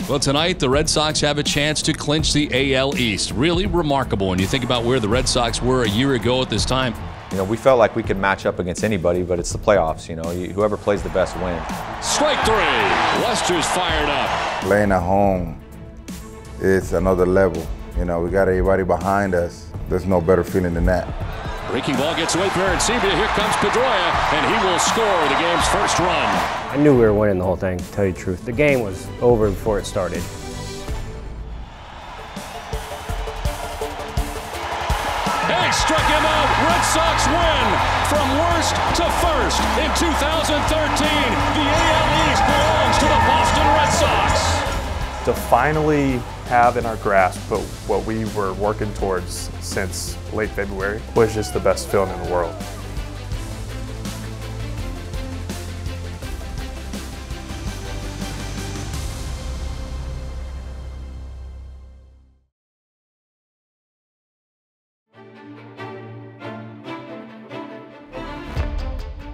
Well, tonight the Red Sox have a chance to clinch the AL East. Really remarkable when you think about where the Red Sox were a year ago at this time. You know, we felt like we could match up against anybody, but it's the playoffs, you know. Whoever plays the best wins. Strike three. Lester's fired up. Playing at home is another level. You know, we got everybody behind us. There's no better feeling than that. Breaking ball gets away from Arancibia. Here comes Pedroia, and he will score the game's first run. I knew we were winning the whole thing, to tell you the truth. The game was over before it started. Hey, struck him out. Red Sox win from worst to first in 2013. The AL East belongs to the Boston Red Sox. To finally have in our grasp what we were working towards since late February was just the best feeling in the world.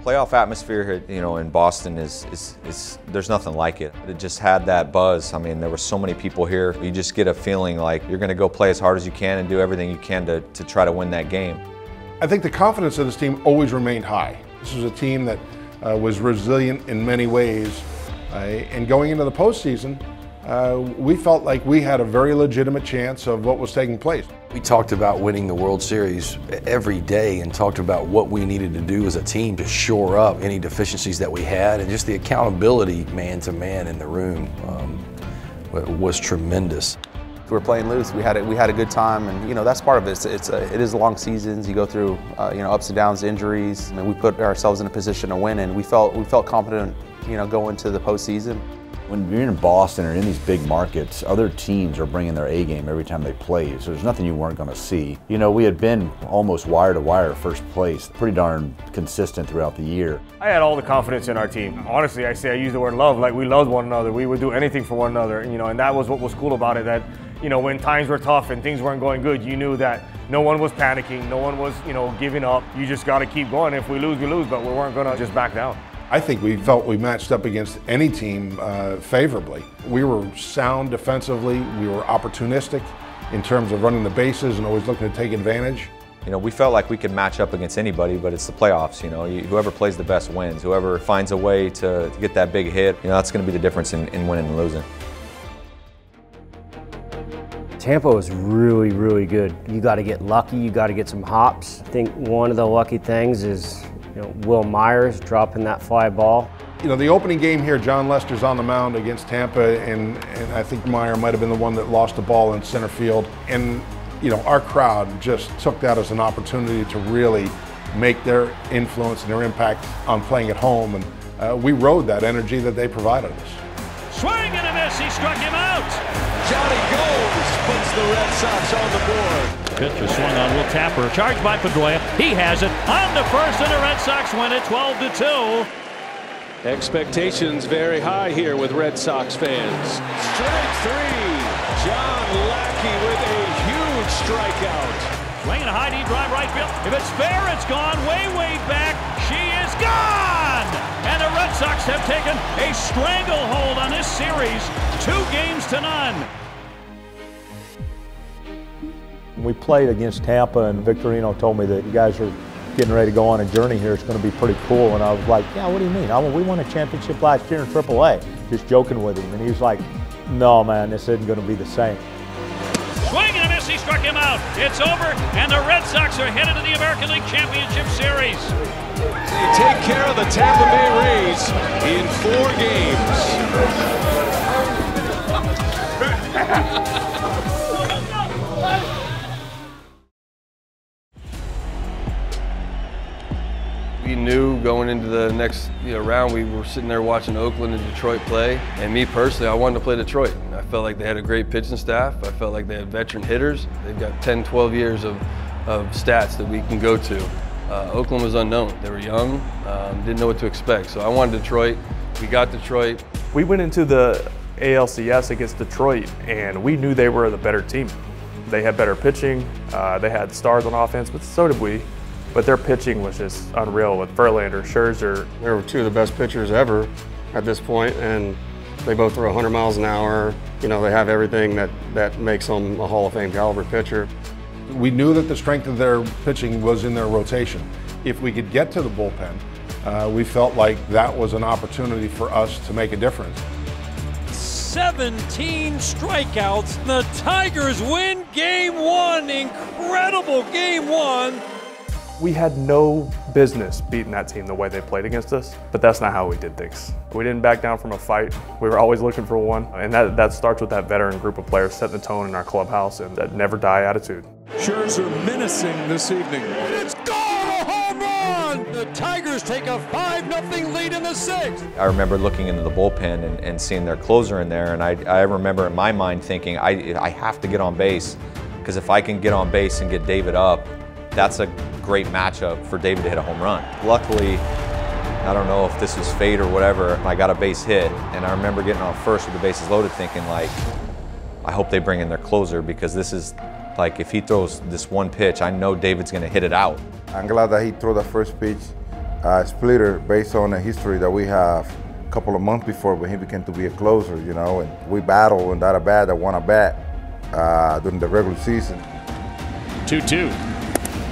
Playoff atmosphere, you know, in Boston is there's nothing like it. It just had that buzz. I mean, there were so many people here. You just get a feeling like you're going to go play as hard as you can and do everything you can to try to win that game. I think the confidence of this team always remained high. This was a team that was resilient in many ways. And going into the postseason, we felt like we had a very legitimate chance of what was taking place. We talked about winning the World Series every day and talked about what we needed to do as a team to shore up any deficiencies that we had, and just the accountability man to man in the room was tremendous. We were playing loose. We had a good time, and you know that's part of it. It is long seasons. You go through you know, ups and downs, injuries. I mean, we put ourselves in a position to win, and we felt confident, you know, going into the postseason. When you're in Boston or in these big markets, other teams are bringing their A game every time they play, so there's nothing you weren't going to see. You know, we had been almost wire to wire first place, pretty darn consistent throughout the year. I had all the confidence in our team. Honestly, I use the word love, like we loved one another. We would do anything for one another, you know, and that was what was cool about it, that, you know, when times were tough and things weren't going good, you knew that no one was panicking, no one was, you know, giving up. You just got to keep going. If we lose, we lose, but we weren't going to just back down. I think we felt we matched up against any team favorably. We were sound defensively, we were opportunistic in terms of running the bases and always looking to take advantage. You know, we felt like we could match up against anybody, but it's the playoffs, you know. Whoever plays the best wins. Whoever finds a way to get that big hit, you know, that's going to be the difference in winning and losing. Tampa was really, really good. You got to get lucky, you got to get some hops. I think one of the lucky things is, you know, Will Myers dropping that fly ball. You know, the opening game here, John Lester's on the mound against Tampa, and I think Meyer might have been the one that lost the ball in center field. And, you know, our crowd just took that as an opportunity to really make their influence and their impact on playing at home. And we rode that energy that they provided us. Swing and a miss. He struck him out. Johnny Gomes puts the Red Sox on the board. Pitch was swung on Will Tapper. Charged by Pedroia. He has it on the first, and the Red Sox win it 12-2. Expectations very high here with Red Sox fans. Strike three. John Lackey with a huge strikeout. Swinging a high deep drive right field. If it's fair, it's gone way, way back. She is gone! And the Red Sox have taken a stranglehold on this series, 2-0. We played against Tampa, and Victorino told me that you guys are getting ready to go on a journey here. It's going to be pretty cool. And I was like, yeah, what do you mean? We won a championship last year in AAA. Just joking with him. And he was like, no, man, this isn't going to be the same. Swing and a miss, he struck him out. It's over, and the Red Sox are headed to the American League Championship Series. They take care of the Tampa Bay Rays in 4 games. We knew going into the next round, we were sitting there watching Oakland and Detroit play, and me personally, I wanted to play Detroit. I felt like they had a great pitching staff. I felt like they had veteran hitters. They've got 10, 12 years of stats that we can go to. Oakland was unknown. They were young, didn't know what to expect. So I wanted Detroit. We got Detroit. We went into the ALCS against Detroit, and we knew they were the better team. They had better pitching. They had stars on offense, but so did we. But their pitching was just unreal with Verlander, Scherzer. They were 2 of the best pitchers ever at this point, and They both throw 100 miles an hour. You know, they have everything that makes them a Hall of Fame caliber pitcher. We knew that the strength of their pitching was in their rotation. If we could get to the bullpen, we felt like that was an opportunity for us to make a difference. 17 strikeouts. The Tigers win Game 1. Incredible Game 1. We had no business beating that team the way they played against us, but that's not how we did things. We didn't back down from a fight. We were always looking for one, and that starts with that veteran group of players setting the tone in our clubhouse and that never die attitude. Scherzer menacing this evening. It's gone! A home run! The Tigers take a 5-0 lead in the 6th. I remember looking into the bullpen and seeing their closer in there, and I remember in my mind thinking, I have to get on base, because if I can get on base and get David up, that's a great matchup for David to hit a home run. Luckily, I don't know if this was fate or whatever, I got a base hit, and I remember getting on first with the bases loaded thinking, like, I hope they bring in their closer, because this is, like, if he throws this one pitch, I know David's gonna hit it out. I'm glad that he threw the first pitch splitter based on the history that we have a couple of months before when he became to be a closer, you know, and we battled and that a bat that won a bat during the regular season. 2-2.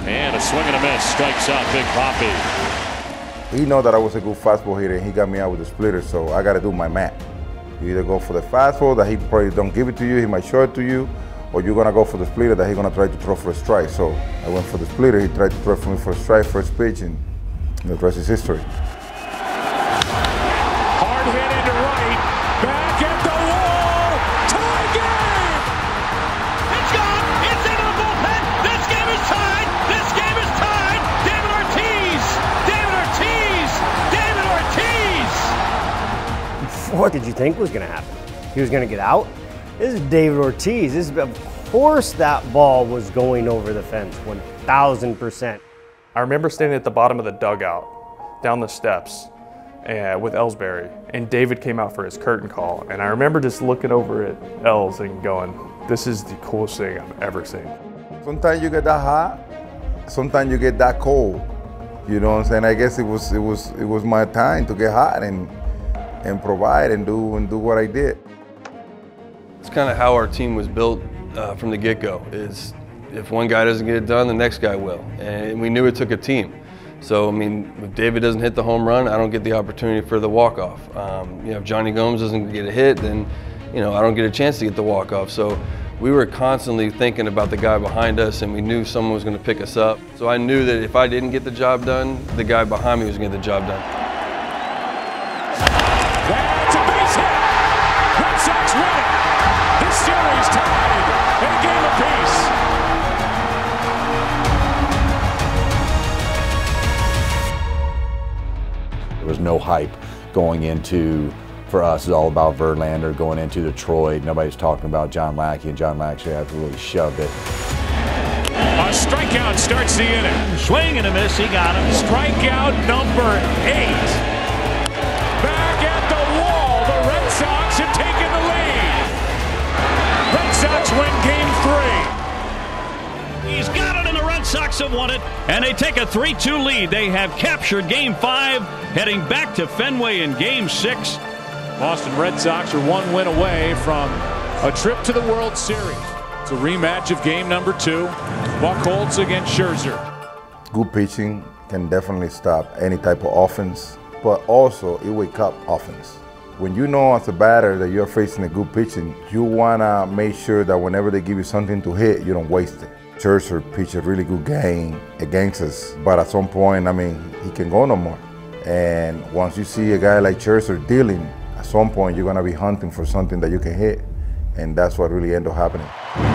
And a swing and a miss, strikes out Big Papi. He know that I was a good fastball hitter, and he got me out with the splitter, so I got to do my math. You either go for the fastball that he probably don't give it to you, he might show it to you, or you're going to go for the splitter that he's going to try to throw for a strike. So I went for the splitter, he tried to throw for me for a strike, first pitch, and the rest is history. Hard hit into right, back at the wall, tie game! It's gone! It's into the bullpen! This game is tied! This game is tied! David Ortiz! David Ortiz! David Ortiz! What did you think was going to happen? He was going to get out? This is David Ortiz. Of course that ball was going over the fence, 1,000%. I remember standing at the bottom of the dugout, down the steps, with Ellsbury, and David came out for his curtain call, and I remember just looking over at Els and going, this is the coolest thing I've ever seen. Sometimes you get that hot, sometimes you get that cold. You know what I'm saying? I guess it was my time to get hot and provide and do what I did. It's kind of how our team was built from the get-go. Is if one guy doesn't get it done, the next guy will. And we knew it took a team. So, I mean, if David doesn't hit the home run, I don't get the opportunity for the walk-off. You know, if Johnny Gomes doesn't get a hit, then, you know, I don't get a chance to get the walk-off. So we were constantly thinking about the guy behind us, and we knew someone was going to pick us up. So I knew that if I didn't get the job done, the guy behind me was going to get the job done. That's a base hit! Red Sox win it! This series tied in a game apiece. There was no hype going into, for us, it's all about Verlander, going into Detroit. Nobody's talking about John Lackey, and John Lackey really shoved it. A strikeout starts the inning. Swing and a miss, he got him. Strikeout number 8. Back at the wall, the Red Sox have taken the lead. Red Sox win Game 3. He's got it, and the Red Sox have won it, and they take a 3-2 lead. They have captured Game 5, heading back to Fenway in Game 6. Boston Red Sox are one win away from a trip to the World Series. It's a rematch of game number 2. Buchholz against Scherzer. Good pitching can definitely stop any type of offense, but also it wake up offense. When you know as a batter that you're facing a good pitching, you want to make sure that whenever they give you something to hit, you don't waste it. Scherzer pitched a really good game against us, but at some point, I mean, he can go no more. And once you see a guy like Scherzer dealing, at some point you're going to be hunting for something that you can hit, and that's what really ended up happening.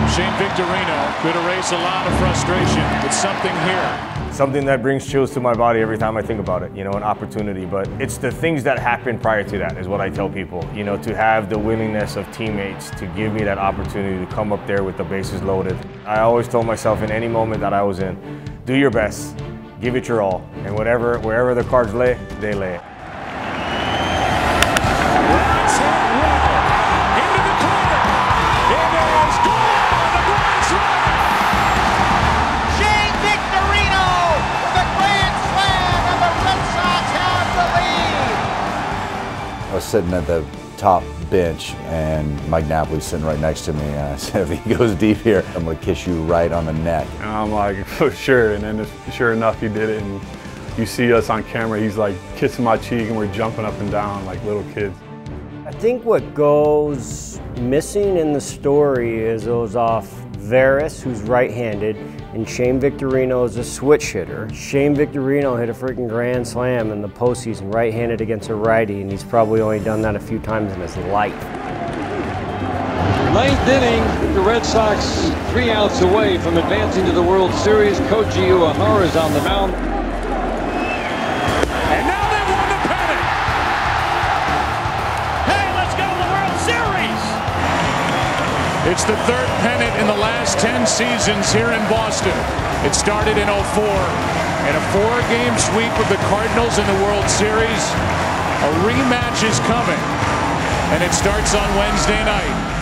Shane Victorino could erase a lot of frustration with something here. Something that brings chills to my body every time I think about it, you know, an opportunity. But it's the things that happen prior to that is what I tell people, you know, to have the willingness of teammates to give me that opportunity to come up there with the bases loaded. I always told myself in any moment that I was in, do your best, give it your all, and wherever the cards lay, they lay. I was sitting at the top bench, and Mike Napoli's sitting right next to me, and I said, if he goes deep here, I'm going to kiss you right on the neck. And I'm like, for sure, and then sure enough, he did it, and you see us on camera, he's like kissing my cheek, and we're jumping up and down like little kids. I think what goes missing in the story is it was off Veras, who's right-handed, and Shane Victorino is a switch hitter. Shane Victorino hit a freaking grand slam in the postseason, right-handed against a righty, and he's probably only done that a few times in his life. Ninth inning, the Red Sox 3 outs away from advancing to the World Series. Koji Uehara is on the mound. And now they won the pennant. Hey, let's go to the World Series! It's the third pennant in the last 10 seasons here in Boston. It started in '04, and a 4-game sweep of the Cardinals in the World Series. A rematch is coming, and it starts on Wednesday night.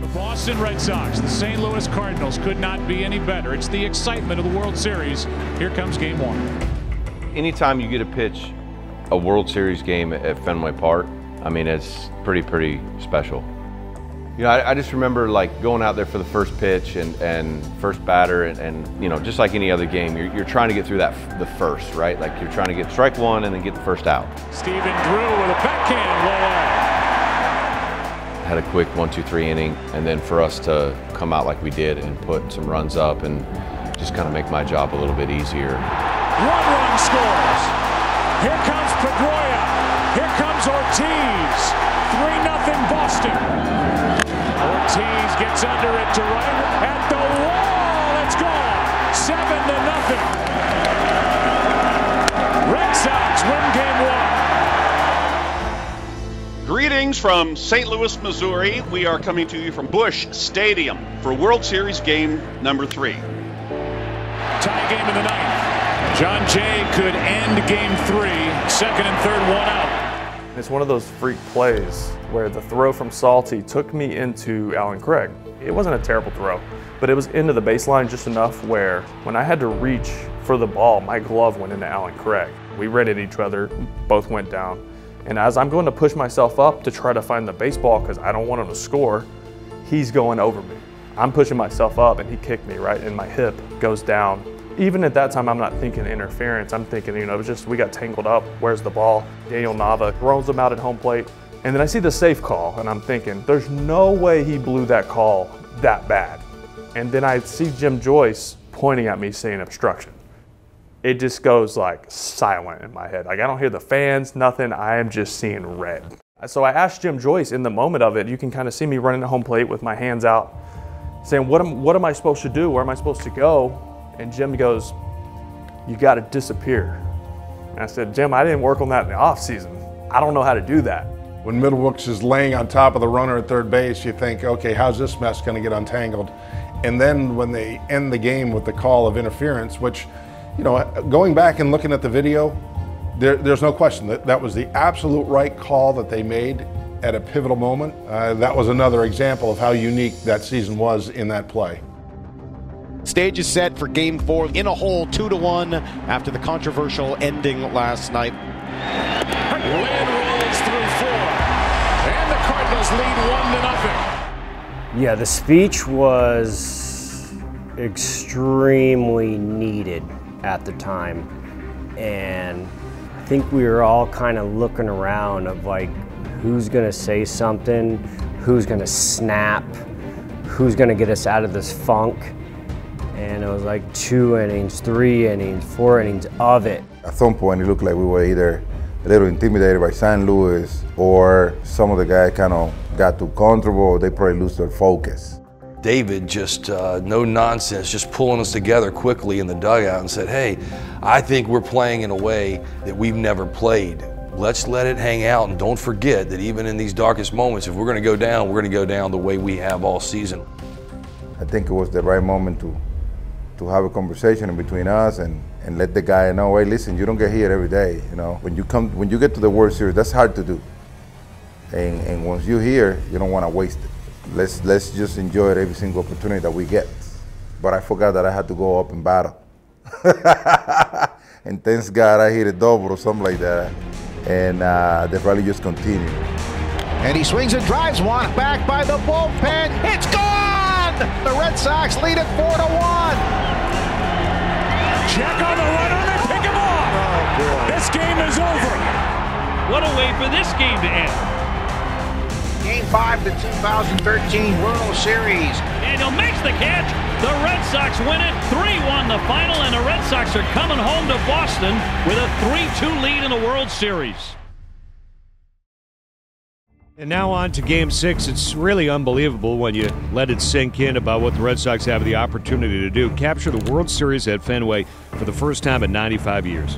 The Boston Red Sox, the St. Louis Cardinals could not be any better. It's the excitement of the World Series. Here comes game 1. Anytime you get a pitch a World Series game at Fenway Park, I mean, it's pretty special. You know, I just remember like going out there for the first pitch and first batter and you know, just like any other game, you're trying to get through the first, right? Like you're trying to get strike one and then get the first out. Steven Drew with a backhand low. Had a quick 1-2-3 inning, and then for us to come out like we did and put some runs up and just kind of make my job a little bit easier. 1 run scores. Here comes Pedroia. Here comes Ortiz. 3-0 Boston. Ortiz gets under it to right at the wall. It's gone. 7-0. Red Sox win game 1. Greetings from St. Louis, Missouri. We are coming to you from Busch Stadium for World Series game number 3. Tie game in the 9th. John Jay could end game 3, second and third, 1 out. It's one of those freak plays where the throw from Salty took me into Alan Craig. It wasn't a terrible throw, but it was into the baseline just enough where when I had to reach for the ball, my glove went into Alan Craig. We ran at each other, both went down. And as I'm going to push myself up to try to find the baseball because I don't want him to score, he's going over me. I'm pushing myself up and he kicked me right in my hip, goes down. Even at that time, I'm not thinking interference. I'm thinking, you know, it was just we got tangled up. Where's the ball? Daniel Nava throws him out at home plate. And then I see the safe call, and I'm thinking, there's no way he blew that call that bad. And then I see Jim Joyce pointing at me saying obstruction. It just goes like silent in my head. Like I don't hear the fans, nothing. I am just seeing red. So I asked Jim Joyce in the moment of it, you can kind of see me running at home plate with my hands out, saying, what am I supposed to do? Where am I supposed to go? And Jim goes, you got to disappear. And I said, Jim, I didn't work on that in the off season. I don't know how to do that. When Middlebrooks is laying on top of the runner at third base, you think, okay, how's this mess going to get untangled? And then when they end the game with the call of interference, which, you know, going back and looking at the video, there's no question that was the absolute right call that they made at a pivotal moment. That was another example of how unique that season was in that play. Stage is set for game 4 in a hole 2-1 after the controversial ending last night. Land rolls through 4, and the Cardinals lead 1-0. Yeah, the speech was extremely needed at the time, and I think we were all kind of looking around of like, who's gonna say something, who's gonna snap, who's gonna get us out of this funk. And it was like 2 innings, 3 innings, 4 innings of it. At some point, it looked like we were either a little intimidated by St. Louis, or some of the guys kind of got too comfortable, or they probably lose their focus. David just, no nonsense, just pulling us together quickly in the dugout and said, hey, I think we're playing in a way that we've never played. Let's let it hang out, and don't forget that even in these darkest moments, if we're going to go down, we're going to go down the way we have all season. I think it was the right moment to have a conversation in between us and let the guy know, hey, listen, you don't get here every day. You know, when you get to the World Series, that's hard to do. And once you're here, you don't want to waste it. Let's just enjoy it every single opportunity that we get. But I forgot that I had to go up and battle. and thanks God I hit a double or something like that. And they probably just continue. And he swings and drives one, back by the bullpen. It's gone! The Red Sox lead it 4-1. Check on the runner, they pick him off. Oh, this game is over. What a way for this game to end. Game 5 of the 2013 World Series. Daniel makes the catch. The Red Sox win it. 3-1 the final, and the Red Sox are coming home to Boston with a 3-2 lead in the World Series. And now on to Game 6. It's really unbelievable when you let it sink in about what the Red Sox have the opportunity to do. Capture the World Series at Fenway for the first time in 95 years.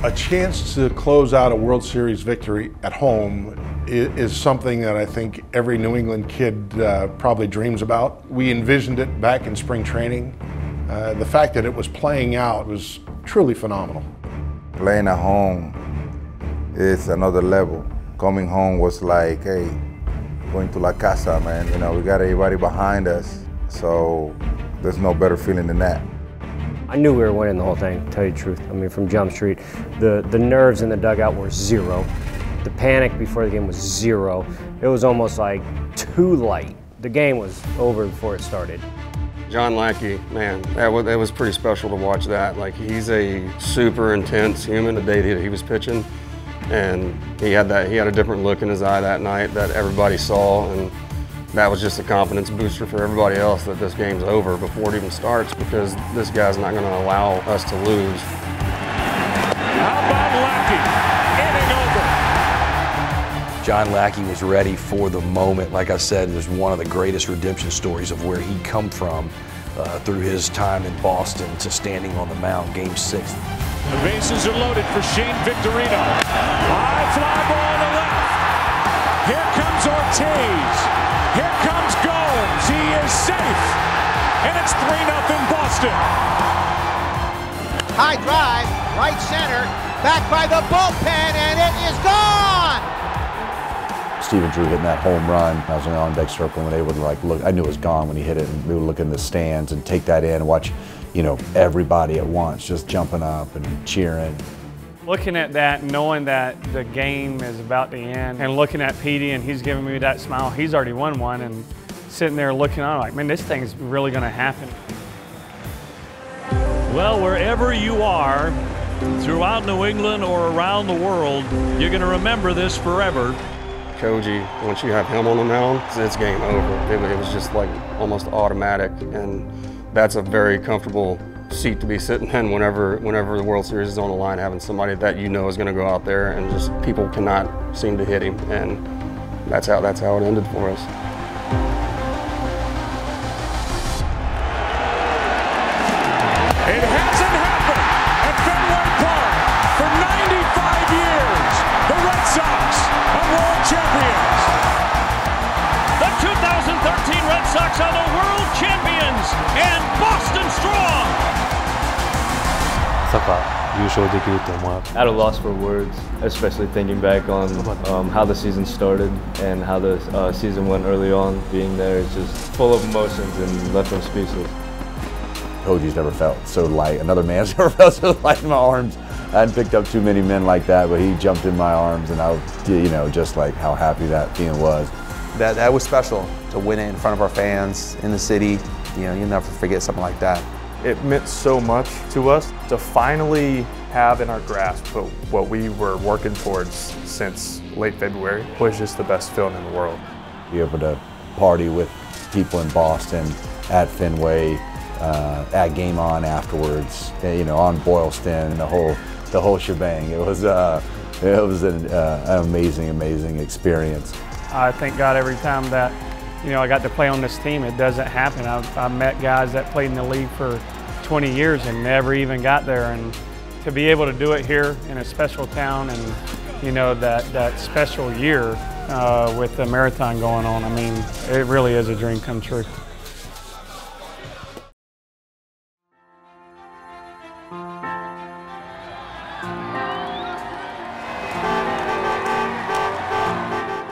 A chance to close out a World Series victory at home is something that I think every New England kid probably dreams about. We envisioned it back in spring training. The fact that it was playing out was truly phenomenal. Playing at home is another level. Coming home was like, hey, going to La Casa, man. You know, we got everybody behind us, so there's no better feeling than that. I knew we were winning the whole thing, to tell you the truth. I mean, from Jump Street, the nerves in the dugout were zero. The panic before the game was zero. It was almost like too light. The game was over before it started. John Lackey, man, that was pretty special to watch that. Like, he's a super intense human the day that he was pitching. And he had a different look in his eye that night that everybody saw, and that was just a confidence booster for everybody else that this game's over before it even starts, because this guy's not going to allow us to lose. How about Lackey? Inning over. John Lackey was ready for the moment. Like I said, it was one of the greatest redemption stories of where he'd come from through his time in Boston to standing on the mound, Game 6. The bases are loaded for Shane Victorino. High fly ball to left. Here comes Ortiz. Here comes Gomes. He is safe. And it's 3-0 Boston. High drive, right center, back by the bullpen, and it is gone! Steven Drew hitting that home run. I was in the on-deck circle and they would like look. I knew it was gone when he hit it, and we would look in the stands and take that in and watch, you know, everybody at once just jumping up and cheering. Looking at that, knowing that the game is about to end, and looking at Petey and he's giving me that smile, he's already won one, and sitting there looking on like, man, this thing's really gonna happen. Well, wherever you are, throughout New England or around the world, you're gonna remember this forever. Koji, once you have him on the mound, it's game over. It was just like almost automatic, and that's a very comfortable seat to be sitting in whenever the World Series is on the line, having somebody that you know is going to go out there and just people cannot seem to hit him, and that's how it ended for us. It hasn't happened at Fenway Park for 95 years. The Red Sox are world champions. The 2013 Red Sox are the world champions, and Boston strong. まさか優勝できると思わなかった。At a loss for words, especially thinking back on how the season started and how the season went early on. Being there is just full of emotions and left them speechless. Koji's never felt so light. Another man's never felt so light in my arms. I hadn't picked up too many men like that, but he jumped in my arms, and I, you know, just like how happy that feeling was. That was special to win it in front of our fans in the city. You know, you'll never forget something like that. It meant so much to us to finally have in our grasp what we were working towards since late February was just the best feeling in the world. Be able to party with people in Boston at Fenway, at Game On afterwards, you know, on Boylston, the whole shebang. It was an amazing experience. I thank God every time that, you know, I got to play on this team. It doesn't happen. I've met guys that played in the league for 20 years and never even got there, and to be able to do it here in a special town, and you know, that special year with the marathon going on, I mean, it really is a dream come true.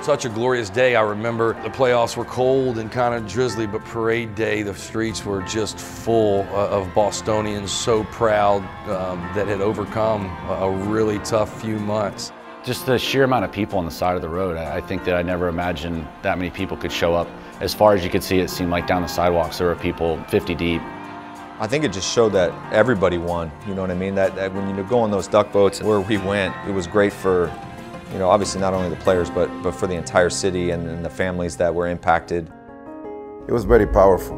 Such a glorious day. I remember the playoffs were cold and kind of drizzly, but parade day, the streets were just full of Bostonians, so proud that had overcome a really tough few months. Just the sheer amount of people on the side of the road. I think that I never imagined that many people could show up. As far as you could see, it seemed like down the sidewalks there were people 50 deep. I think it just showed that everybody won, you know what I mean? That when you go on those duck boats where we went, it was great for, you know, obviously not only the players, but for the entire city and the families that were impacted. It was very powerful.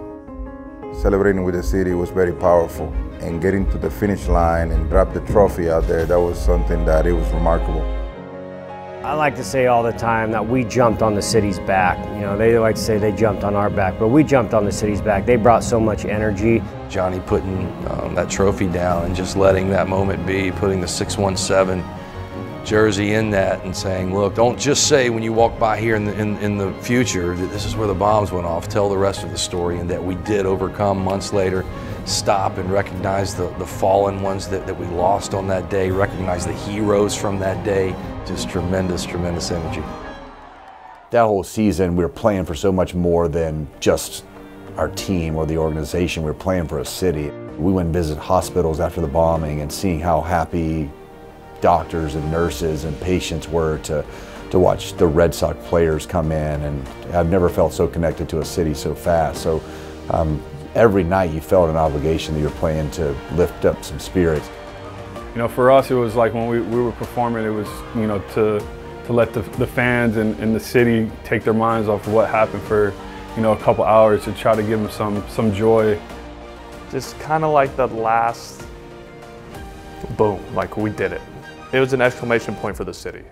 Celebrating with the city was very powerful. And getting to the finish line and drop the trophy out there, that was something that it was remarkable. I like to say all the time that we jumped on the city's back. You know, they like to say they jumped on our back, but we jumped on the city's back. They brought so much energy. Johnny putting that trophy down and just letting that moment be, putting the 617 jersey in that and saying, look, don't just say when you walk by here in the future that this is where the bombs went off. Tell the rest of the story, and that we did overcome months later. Stop and recognize the fallen ones that we lost on that day, recognize the heroes from that day. Just tremendous, tremendous energy. That whole season, we were playing for so much more than just our team or the organization. We were playing for a city. We went and visited hospitals after the bombing and seeing how happy doctors and nurses and patients were to watch the Red Sox players come in. And I've never felt so connected to a city so fast. So every night you felt an obligation that you're playing to lift up some spirits. You know, for us, it was like when we were performing, it was, you know, to let the fans and the city take their minds off of what happened for, you know, a couple hours, to try to give them some joy. Just kind of like the last boom, like we did it. It was an exclamation point for the city.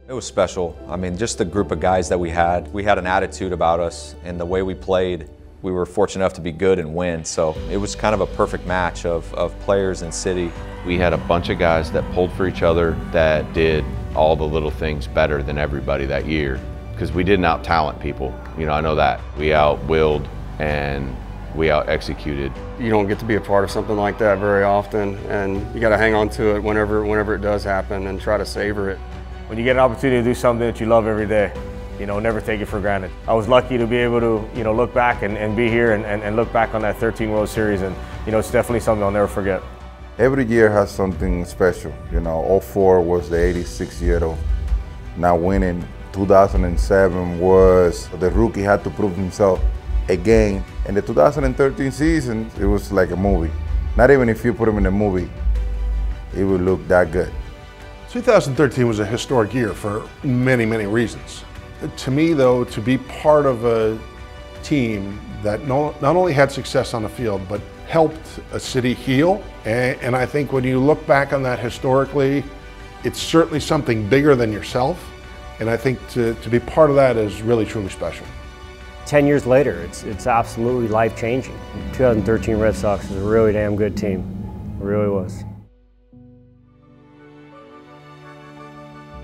It was special. I mean, just the group of guys that we had an attitude about us, and the way we played, we were fortunate enough to be good and win. So it was kind of a perfect match of players and city. We had a bunch of guys that pulled for each other, that did all the little things better than everybody that year, because we didn't out-talent people. You know, I know that. We out-willed and we out-executed. You don't get to be a part of something like that very often, and you got to hang on to it whenever it does happen and try to savor it. When you get an opportunity to do something that you love every day, you know, never take it for granted. I was lucky to be able to, you know, look back and be here and look back on that 13 World Series, and, you know, it's definitely something I'll never forget. Every year has something special. You know, 04 was the 86th year of not winning. 2007 was the rookie had to prove himself again. And the 2013 season, it was like a movie. Not even if you put him in a movie, it would look that good. 2013 was a historic year for many, many reasons. To me, though, to be part of a team that not only had success on the field, but helped a city heal, and I think when you look back on that historically, it's certainly something bigger than yourself, and I think to be part of that is really, truly special. 10 years later, it's absolutely life-changing. 2013 Red Sox is a really damn good team. It really was.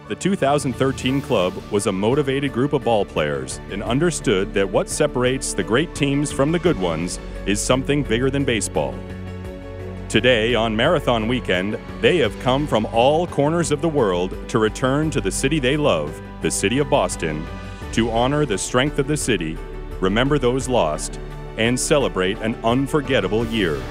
The 2013 club was a motivated group of ball players and understood that what separates the great teams from the good ones is something bigger than baseball. Today, on Marathon Weekend, they have come from all corners of the world to return to the city they love, the city of Boston, to honor the strength of the city, remember those lost, and celebrate an unforgettable year.